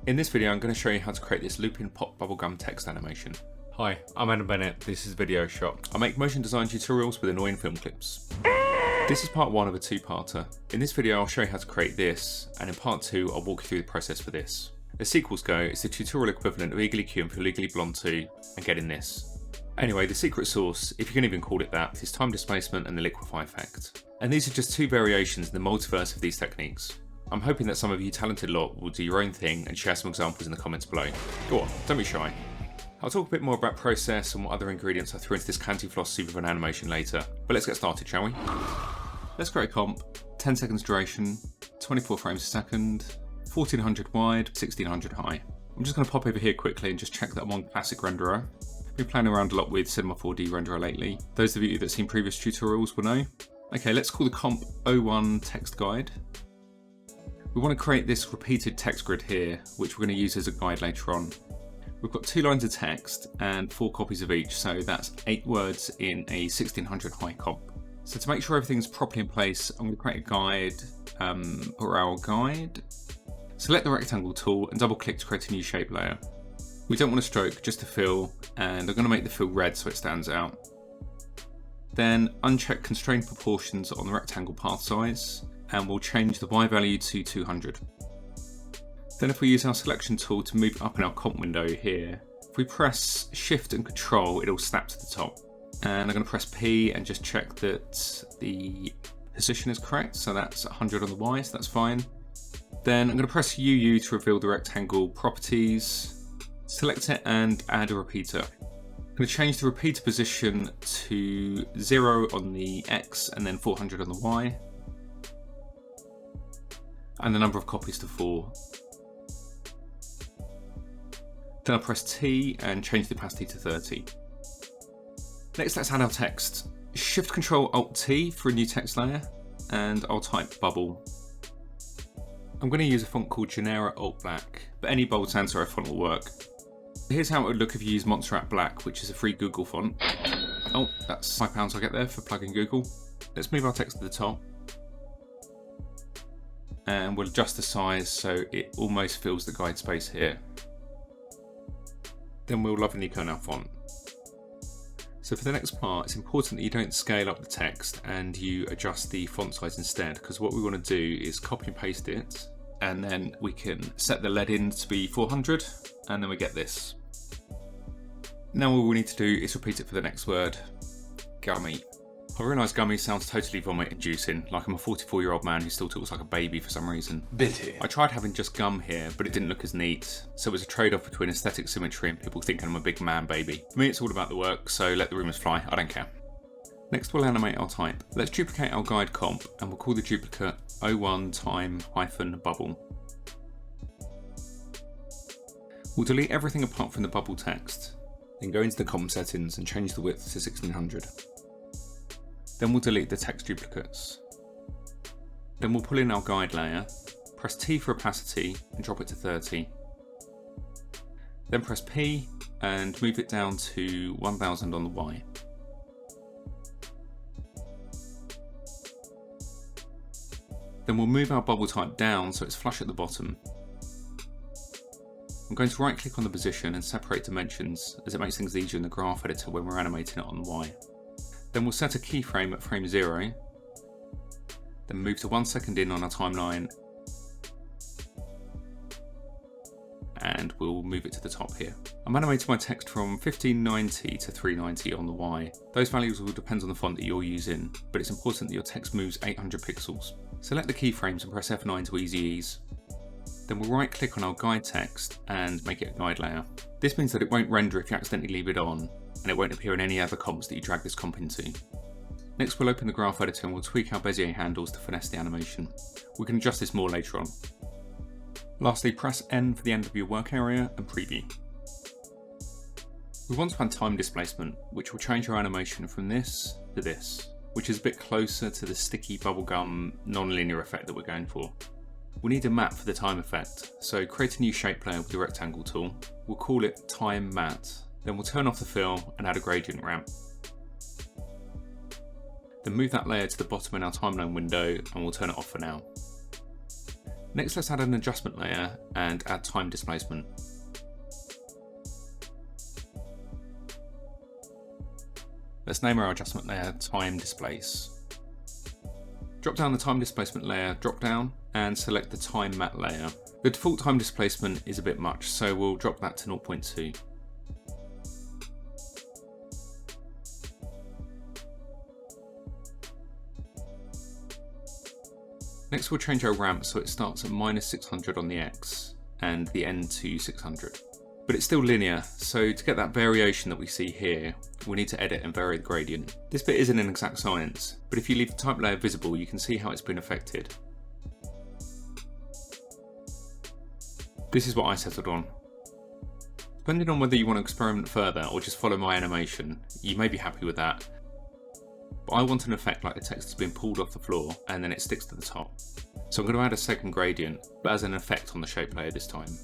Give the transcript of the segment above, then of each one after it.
In this video, I'm going to show you how to create this looping pop bubblegum text animation. Hi, I'm Adam Bennett, this is Video Shop. I make motion design tutorials with annoying film clips. This is part 1 of a two-parter. In this video, I'll show you how to create this, and in part 2, I'll walk you through the process for this. As sequels go, it's the tutorial equivalent of eagerly queuing for Legally Blonde 2 and getting this. Anyway, the secret sauce, if you can even call it that, is time displacement and the Liquify Effect. And these are just two variations in the multiverse of these techniques. I'm hoping that some of you talented lot will do your own thing and share some examples in the comments below. Go on, don't be shy. I'll talk a bit more about process and what other ingredients I threw into this candy-floss soup of an animation later, but let's get started, shall we? Let's create a comp, 10 seconds duration, 24 frames a second, 1400 wide, 1600 high. I'm just going to pop over here quickly and just check that I'm on Classic Renderer. I've been playing around a lot with Cinema 4D Renderer lately. Those of you that have seen previous tutorials will know. Okay, let's call the comp 01 text guide. We want to create this repeated text grid here, which we're going to use as a guide later on. We've got 2 lines of text and 4 copies of each, so that's 8 words in a 1600 high comp. So to make sure everything's properly in place, I'm going to create a guide for our guide. Select the rectangle tool and double click to create a new shape layer. We don't want a stroke, just a fill, and I'm going to make the fill red so it stands out. Then uncheck constrained proportions on the rectangle path size, and we'll change the Y value to 200. Then if we use our selection tool to move up in our comp window here, if we press Shift and Control, it'll snap to the top. And I'm going to press P and just check that the position is correct, so that's 100 on the Y, so that's fine. Then I'm going to press UU to reveal the rectangle properties, select it and add a repeater. I'm going to change the repeater position to 0 on the X and then 400 on the Y. And the number of copies to 4. Then I'll press T and change the opacity to 30. Next, let's add our text. Shift Control Alt T for a new text layer, and I'll type bubble. I'm going to use a font called Genera Alt Black, but any bold sans serif font will work. Here's how it would look if you use Montserrat Black, which is a free Google font. Oh, that's £5 I get there for plugging Google. Let's move our text to the top. And we'll adjust the size so it almost fills the guide space here. Then we'll lovingly clone our font. So for the next part, it's important that you don't scale up the text and you adjust the font size instead, because what we want to do is copy and paste it, and then we can set the lead in to be 400, and then we get this. Now all we need to do is repeat it for the next word, gummy. I realise gummy sounds totally vomit-inducing, like I'm a 44-year-old man who still talks like a baby for some reason. Bitty. I tried having just gum here, but it didn't look as neat, so it was a trade-off between aesthetic symmetry and people thinking I'm a big man baby. For me, it's all about the work, so let the rumours fly, I don't care. Next, we'll animate our type. Let's duplicate our guide comp, and we'll call the duplicate 01 time-bubble. We'll delete everything apart from the bubble text, then go into the comp settings and change the width to 1600. Then we'll delete the text duplicates. Then we'll pull in our guide layer, press T for opacity and drop it to 30. Then press P and move it down to 1000 on the Y. Then we'll move our bubble type down so it's flush at the bottom. I'm going to right click on the position and separate dimensions, as it makes things easier in the graph editor when we're animating it on the Y. Then we'll set a keyframe at frame 0, then move to 1 second in on our timeline, and we'll move it to the top here. I'm animating my text from 1590 to 390 on the Y. Those values will depend on the font that you're using, but it's important that your text moves 800 pixels. Select the keyframes and press F9 to easy ease. Then we'll right click on our guide text and make it a guide layer. This means that it won't render if you accidentally leave it on, and it won't appear in any other comps that you drag this comp into. Next, we'll open the graph editor and we'll tweak our Bezier handles to finesse the animation. We can adjust this more later on. Lastly, press N for the end of your work area and preview. We want to add time displacement, which will change our animation from this to this, which is a bit closer to the sticky bubblegum non-linear effect that we're going for. We need a map for the time effect, so create a new shape layer with the rectangle tool. We'll call it Time Matte. Then we'll turn off the fill and add a gradient ramp. Then move that layer to the bottom in our timeline window and we'll turn it off for now. Next, let's add an adjustment layer and add time displacement. Let's name our adjustment layer Time Displace. Drop down the time displacement layer drop down and select the time matte layer. The default time displacement is a bit much, so we'll drop that to 0.2. Next we'll change our ramp so it starts at -600 on the X and the end to 600. But it's still linear, so to get that variation that we see here, we need to edit and vary the gradient. This bit isn't an exact science, but if you leave the type layer visible, you can see how it's been affected. This is what I settled on. Depending on whether you want to experiment further or just follow my animation, you may be happy with that. But I want an effect like the text has been pulled off the floor and then it sticks to the top. So I'm going to add a second gradient, but as an effect on the shape layer this time.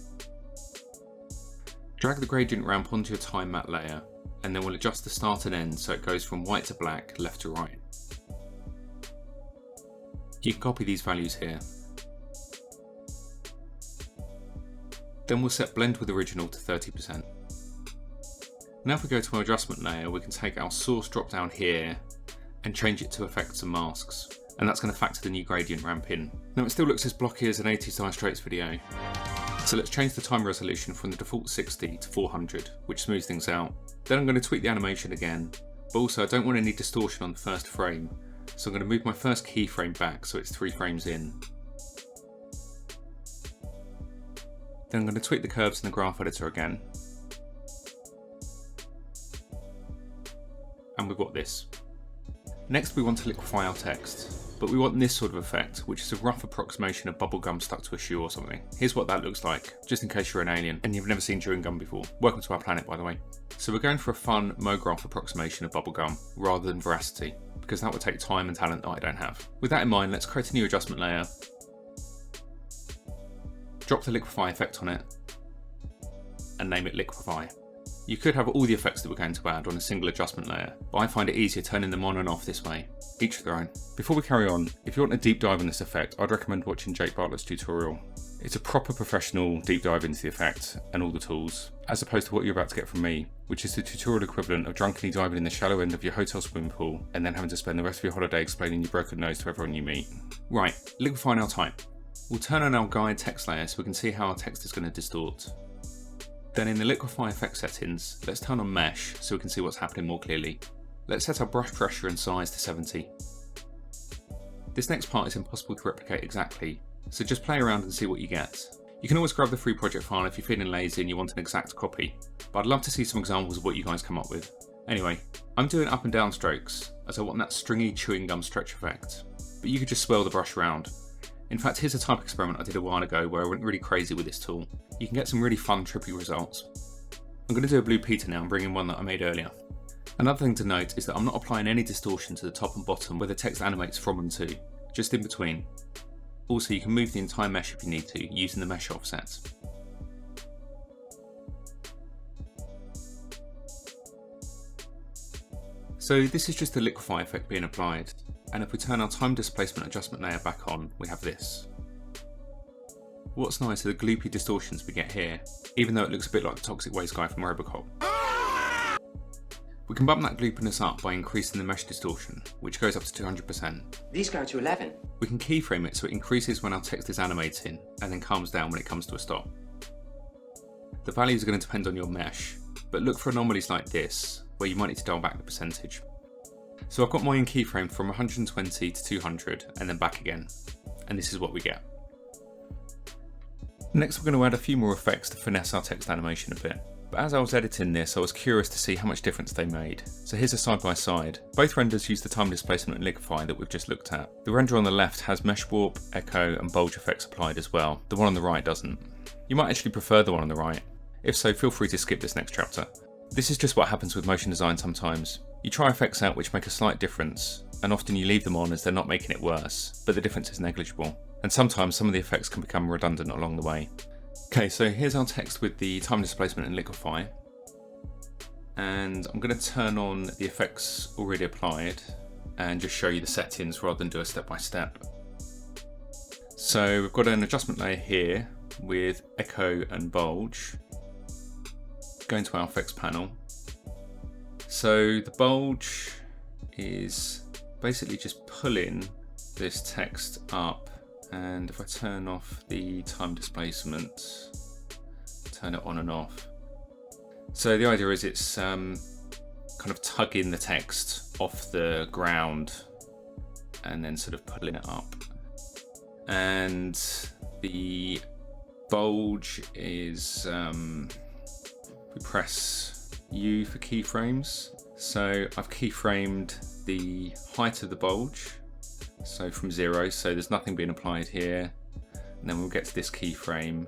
Drag the gradient ramp onto your time matte layer, and then we'll adjust the start and end so it goes from white to black, left to right. You can copy these values here. Then we'll set blend with original to 30%. Now if we go to our adjustment layer, we can take our source drop down here and change it to effects and masks, and that's going to factor the new gradient ramp in. Now it still looks as blocky as an 80s Dire Straits video, so let's change the time resolution from the default 60 to 400, which smooths things out. Then I'm going to tweak the animation again, but also I don't want any distortion on the first frame, so I'm going to move my first keyframe back so it's 3 frames in. Then I'm going to tweak the curves in the graph editor again. And we've got this. Next we want to liquefy our text, but we want this sort of effect, which is a rough approximation of bubblegum stuck to a shoe or something. Here's what that looks like, just in case you're an alien and you've never seen chewing gum before. Welcome to our planet, by the way. So we're going for a fun MoGraph approximation of bubblegum rather than veracity, because that would take time and talent that I don't have. With that in mind, let's create a new adjustment layer, drop the Liquify effect on it, and name it Liquify. You could have all the effects that we're going to add on a single adjustment layer, but I find it easier turning them on and off this way, each their own. Before we carry on, if you want a deep dive in this effect, I'd recommend watching Jake Bartlett's tutorial. It's a proper professional deep dive into the effect and all the tools, as opposed to what you're about to get from me, which is the tutorial equivalent of drunkenly diving in the shallow end of your hotel swimming pool and then having to spend the rest of your holiday explaining your broken nose to everyone you meet. Right, liquefy our type. We'll turn on our guide text layer so we can see how our text is going to distort. Then in the Liquify Effect settings, let's turn on Mesh so we can see what's happening more clearly. Let's set our brush pressure and size to 70. This next part is impossible to replicate exactly, so just play around and see what you get. You can always grab the free project file if you're feeling lazy and you want an exact copy, but I'd love to see some examples of what you guys come up with. Anyway, I'm doing up and down strokes, as I want that stringy chewing gum stretch effect, but you could just swirl the brush around. In fact, here's a type experiment I did a while ago where I went really crazy with this tool. You can get some really fun, trippy results. I'm going to do a Blue Peter now and bring in one that I made earlier. Another thing to note is that I'm not applying any distortion to the top and bottom where the text animates from and to, just in between. Also, you can move the entire mesh if you need to, using the mesh offset. So this is just the Liquify effect being applied, and if we turn our time displacement adjustment layer back on, we have this. What's nice are the gloopy distortions we get here, even though it looks a bit like the toxic waste guy from Robocop. We can bump that gloopiness up by increasing the mesh distortion, which goes up to 200%. These go to 11. We can keyframe it so it increases when our text is animating, and then calms down when it comes to a stop. The values are going to depend on your mesh, but look for anomalies like this, where you might need to dial back the percentage. So I've got mine keyframed from 120 to 200 and then back again, and this is what we get. Next we're going to add a few more effects to finesse our text animation a bit, but as I was editing this I was curious to see how much difference they made, so here's a side by side. Both renders use the time displacement and liquify that we've just looked at. The render on the left has mesh warp, echo and bulge effects applied as well, the one on the right doesn't. You might actually prefer the one on the right. If so, feel free to skip this next chapter. This is just what happens with motion design sometimes. You try effects out which make a slight difference, and often you leave them on as they're not making it worse, but the difference is negligible. And sometimes some of the effects can become redundant along the way. Okay, so here's our text with the time displacement and liquify. And I'm going to turn on the effects already applied and just show you the settings rather than do a step by step. So we've got an adjustment layer here with Echo and Bulge. Going to our effects panel. So the Bulge is basically just pulling this text up, and if I turn off the time displacement, turn it on and off. So the idea is it's kind of tugging the text off the ground and then sort of pulling it up. And the Bulge is, we press U for keyframes. So I've keyframed the height of the bulge, so from 0, so there's nothing being applied here. And then we'll get to this keyframe.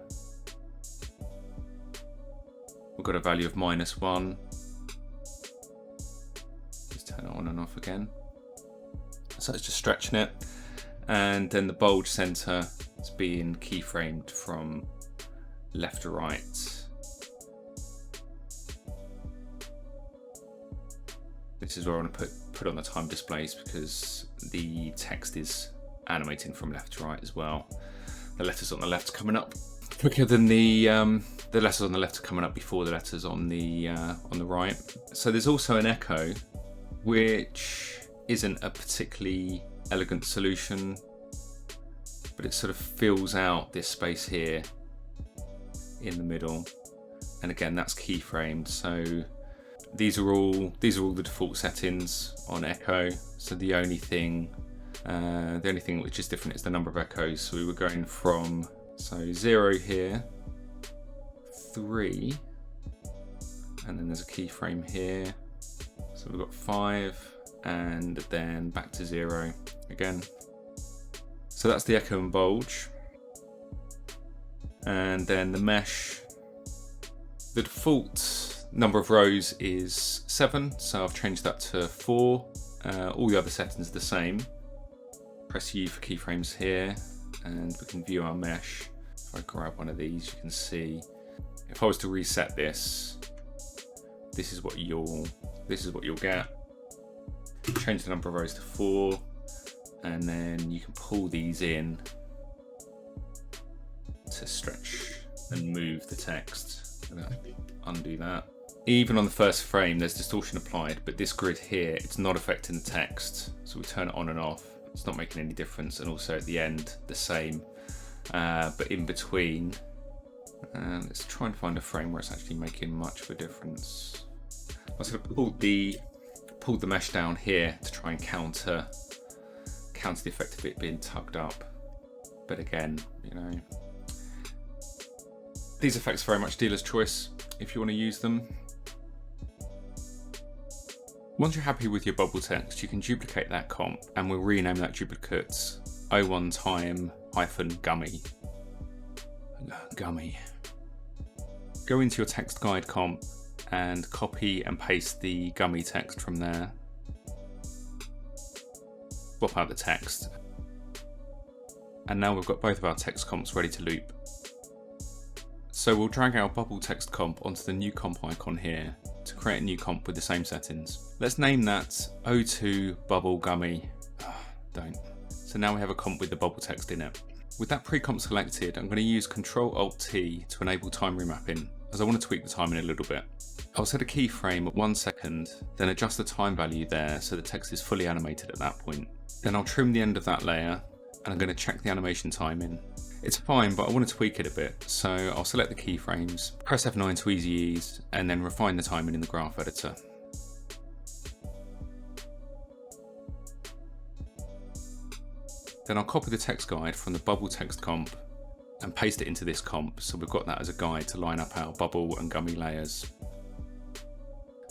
We've got a value of -1. Just turn it on and off again. So it's just stretching it. And then the bulge center is being keyframed from left to right. This is where I want to put on the time displays, because the text is animating from left to right as well. The letters on the left are coming up quicker than the letters on the left are coming up before the letters on the right. So there's also an echo, which isn't a particularly elegant solution, but it sort of fills out this space here in the middle. And again, that's keyframed. So these are all the default settings on Echo. So the only thing which is different is the number of echoes. So we were going from 0 here, 3, and then there's a keyframe here. So we've got 5, and then back to 0 again. So that's the echo and bulge. And then the mesh, the default number of rows is 7, so I've changed that to 4. All the other settings are the same. Press U for keyframes here, and we can view our mesh. If I grab one of these, you can see. If I was to reset this, this is what you'll get. Change the number of rows to 4, and then you can pull these in to stretch and move the text. I'm gonna undo that. Even on the first frame, there's distortion applied, but this grid here, it's not affecting the text. So we turn it on and off. It's not making any difference. And also at the end, the same. But in between, let's try and find a frame where it's actually making much of a difference. I sort of pulled the mesh down here to try and counter the effect of it being tugged up. But again, you know, these effects are very much dealer's choice if you want to use them. Once you're happy with your bubble text, you can duplicate that comp, and we'll rename that duplicate 01time-gummy. Go into your text guide comp and copy and paste the gummy text from there. Swap out the text. And now we've got both of our text comps ready to loop. So we'll drag our bubble text comp onto the new comp icon here to create a new comp with the same settings. Let's name that O2 bubble gummy. Don't. So now we have a comp with the bubble text in it. With that pre-comp selected, I'm going to use Ctrl-Alt-T to enable time remapping, as I want to tweak the timing a little bit. I'll set a keyframe at 1 second, then adjust the time value there so the text is fully animated at that point. Then I'll trim the end of that layer, and I'm going to check the animation timing. It's fine, but I want to tweak it a bit, so I'll select the keyframes, press F9 to easy ease, and then refine the timing in the graph editor. Then I'll copy the text guide from the bubble text comp and paste it into this comp, so we've got that as a guide to line up our bubble and gummy layers.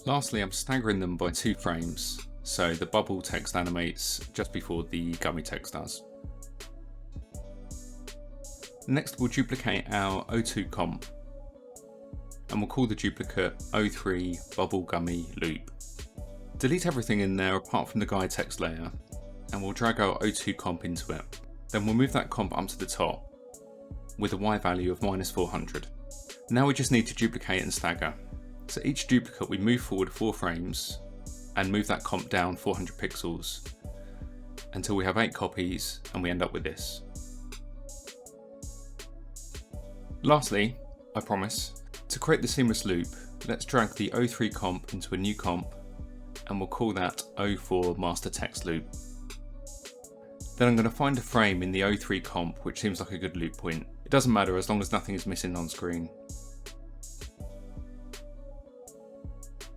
Lastly, I'm staggering them by 2 frames, so the bubble text animates just before the gummy text does. Next, we'll duplicate our O2 comp, and we'll call the duplicate O3 bubble gummy loop. Delete everything in there apart from the guide text layer, and we'll drag our O2 comp into it. Then we'll move that comp up to the top with a Y value of -400. Now we just need to duplicate and stagger. So each duplicate we move forward 4 frames and move that comp down 400 pixels until we have 8 copies and we end up with this. Lastly, I promise, to create the seamless loop, let's drag the O3 comp into a new comp and we'll call that O4 master text loop. Then I'm going to find a frame in the O3 comp which seems like a good loop point. It doesn't matter as long as nothing is missing on screen.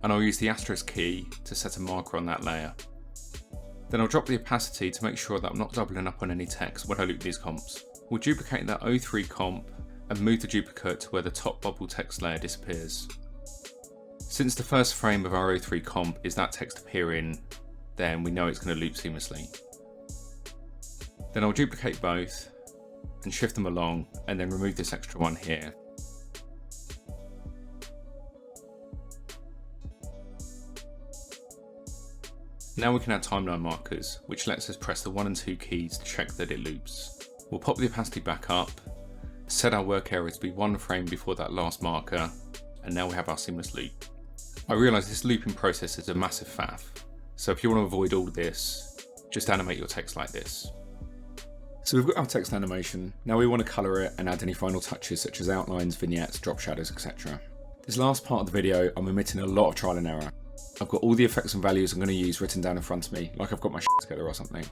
And I'll use the asterisk key to set a marker on that layer. Then I'll drop the opacity to make sure that I'm not doubling up on any text when I loop these comps. We'll duplicate that O3 comp and move the duplicate to where the top bubble text layer disappears. Since the first frame of our O3 comp is that text appearing, then we know it's going to loop seamlessly. Then I'll duplicate both and shift them along and then remove this extra one here. Now we can add timeline markers, which lets us press the 1 and 2 keys to check that it loops. We'll pop the opacity back up, set our work area to be 1 frame before that last marker, and now we have our seamless loop. I realise this looping process is a massive faff, so if you want to avoid all this, just animate your text like this. So we've got our text animation, now we want to colour it and add any final touches such as outlines, vignettes, drop shadows, etc. This last part of the video I'm omitting a lot of trial and error. I've got all the effects and values I'm going to use written down in front of me, like I've got my shit together or something.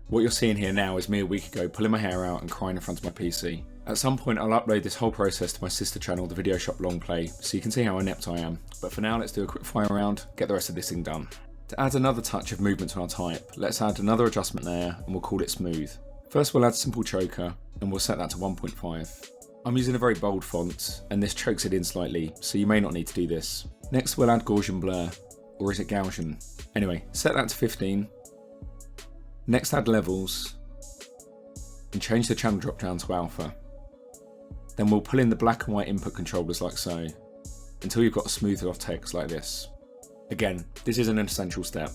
What you're seeing here now is me a week ago pulling my hair out and crying in front of my PC. At some point I'll upload this whole process to my sister channel, the Video Shop Long Play, so you can see how inept I am. But for now let's do a quick fire round, get the rest of this thing done. To add another touch of movement to our type, let's add another adjustment layer and we'll call it Smooth. First we'll add Simple Choker and we'll set that to 1.5. I'm using a very bold font and this chokes it in slightly, so you may not need to do this. Next we'll add Gaussian Blur. Or is it Gaussian? Anyway, set that to 15. Next add levels and change the channel drop down to alpha. Then we'll pull in the black and white input controllers like so, until you've got a smoothed off text like this. Again, this isn't an essential step.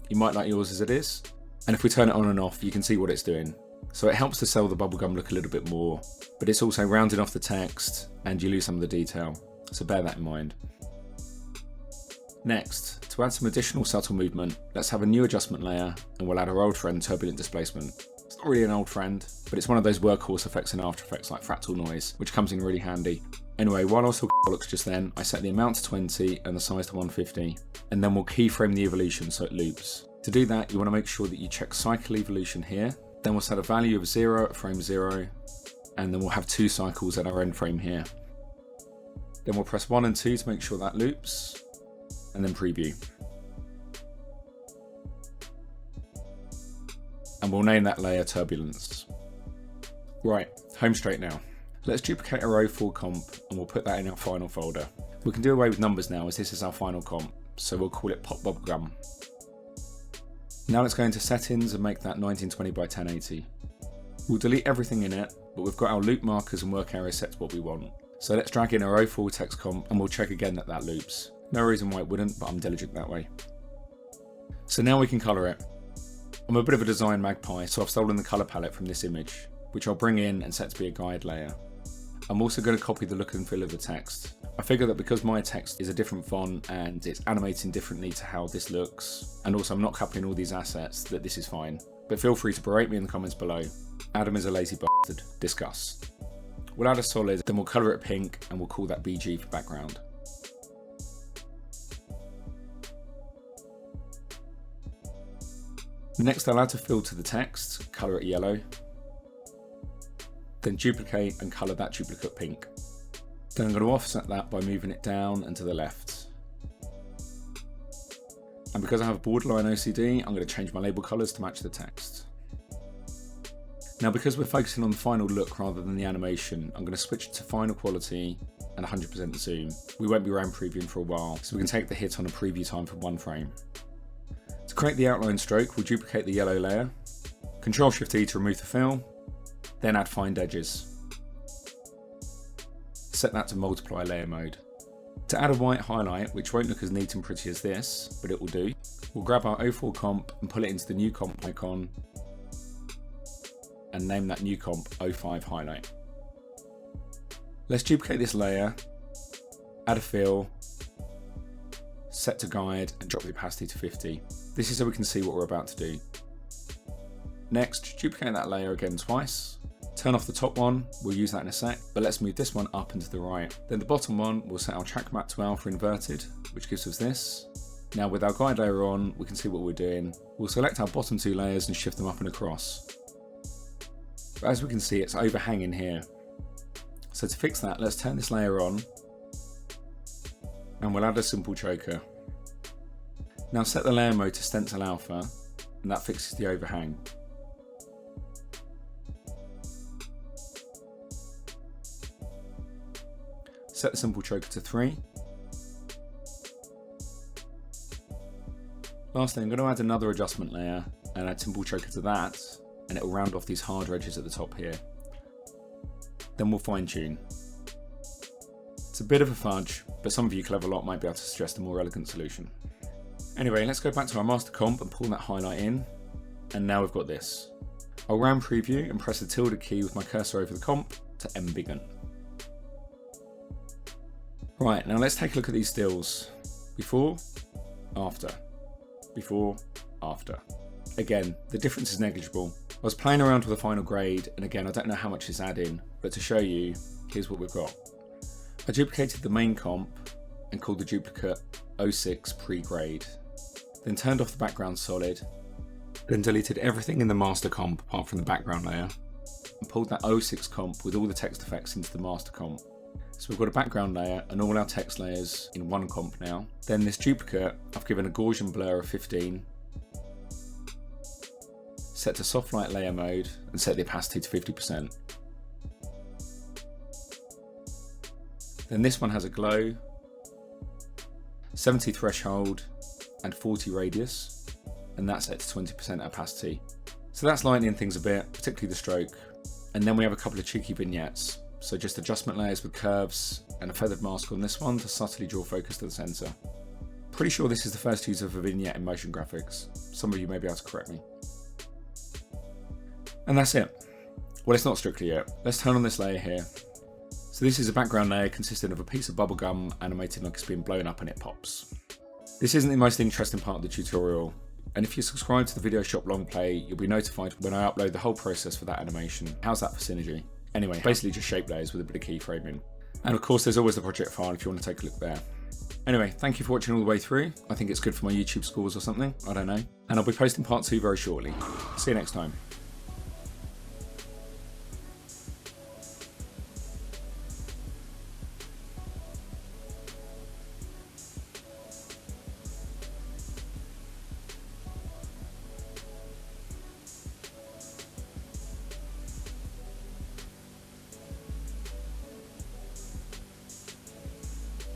You might like yours as it is, and if we turn it on and off, you can see what it's doing. So it helps to sell the bubblegum look a little bit more, but it's also rounding off the text and you lose some of the detail, so bear that in mind. Next, to add some additional subtle movement, let's have a new adjustment layer and we'll add our old friend Turbulent Displacement. It's not really an old friend, but it's one of those workhorse effects in After Effects like fractal noise, which comes in really handy. Anyway, while I was talking bollocks just then, I set the amount to 20 and the size to 150, and then we'll keyframe the evolution so it loops. To do that, you want to make sure that you check cycle evolution here, then we'll set a value of 0 at frame 0, and then we'll have 2 cycles at our end frame here. Then we'll press 1 and 2 to make sure that loops, and then preview. And we'll name that layer Turbulence. Right, home straight now. Let's duplicate our O4 comp and we'll put that in our final folder. We can do away with numbers now as this is our final comp, so we'll call it Pop Bubblegum. Now let's go into settings and make that 1920 by 1080. We'll delete everything in it, but we've got our loop markers and work area set to what we want. So let's drag in our O4 text comp and we'll check again that that loops. No reason why it wouldn't, but I'm diligent that way. So now we can colour it. I'm a bit of a design magpie, so I've stolen the colour palette from this image, which I'll bring in and set to be a guide layer. I'm also going to copy the look and feel of the text. I figure that because my text is a different font and it's animating differently to how this looks, and also I'm not coupling all these assets, that this is fine. But feel free to berate me in the comments below. Adam is a lazy bastard. Discuss. We'll add a solid, then we'll colour it pink and we'll call that BG for background. Next I'll add a fill to the text, colour it yellow, then duplicate and colour that duplicate pink. Then I'm going to offset that by moving it down and to the left. And because I have borderline OCD, I'm going to change my label colours to match the text. Now because we're focusing on the final look rather than the animation, I'm going to switch it to final quality and 100% zoom. We won't be RAM previewing for a while, so we can take the hit on a preview time for 1 frame. To create the outline stroke, we'll duplicate the yellow layer, Ctrl-Shift-E to remove the fill, then add find edges. Set that to multiply layer mode. To add a white highlight, which won't look as neat and pretty as this, but it will do, we'll grab our O4 comp and pull it into the new comp icon, and name that new comp O5 highlight. Let's duplicate this layer, add a fill, set to guide and drop the opacity to 50. This is so we can see what we're about to do. Next, duplicate that layer again twice, Turn off the top one, we'll use that in a sec, but let's move this one up and to the right. Then the bottom one, we'll set our track map to alpha inverted, which gives us this. Now with our guide layer on, we can see what we're doing. We'll select our bottom 2 layers and shift them up and across. But as we can see, it's overhanging here. So to fix that, let's turn this layer on, and we'll add a simple choker. Now set the layer mode to stencil alpha, and that fixes the overhang. Set the simple choker to 3. Lastly, I'm going to add another adjustment layer and add simple choker to that, and it will round off these hard edges at the top here. Then we'll fine tune. It's a bit of a fudge, but some of you clever lot might be able to suggest a more elegant solution. Anyway, let's go back to our master comp and pull that highlight in, and now we've got this. I'll RAM preview and press the tilde key with my cursor over the comp to embiggen. Right, now let's take a look at these stills. Before, after. Before, after. Again, the difference is negligible. I was playing around with the final grade, and again, I don't know how much it's adding, but to show you, here's what we've got. I duplicated the main comp and called the duplicate 06 pre-grade. Then turned off the background solid, then deleted everything in the master comp apart from the background layer, and pulled that 06 comp with all the text effects into the master comp. So we've got a background layer and all our text layers in one comp now. Then this duplicate, I've given a Gaussian blur of 15, set to soft light layer mode, and set the opacity to 50%. Then this one has a glow, 70 threshold, and 40 radius, and that's set to 20% opacity. So that's lightening things a bit, particularly the stroke. And then we have a couple of cheeky vignettes. So just adjustment layers with curves and a feathered mask on this one to subtly draw focus to the centre. Pretty sure this is the first use of a vignette in motion graphics. Some of you may be able to correct me. And that's it. Well, it's not strictly yet. Let's turn on this layer here. So this is a background layer consisting of a piece of bubblegum animated like it's being blown up and it pops. This isn't the most interesting part of the tutorial, and if you subscribe to the Video Shop long play, you'll be notified when I upload the whole process for that animation. How's that for synergy? Anyway, basically just shape layers with a bit of keyframing. And of course there's always the project file if you want to take a look there. Anyway, thank you for watching all the way through. I think it's good for my YouTube scores or something, I don't know. And I'll be posting part 2 very shortly. See you next time.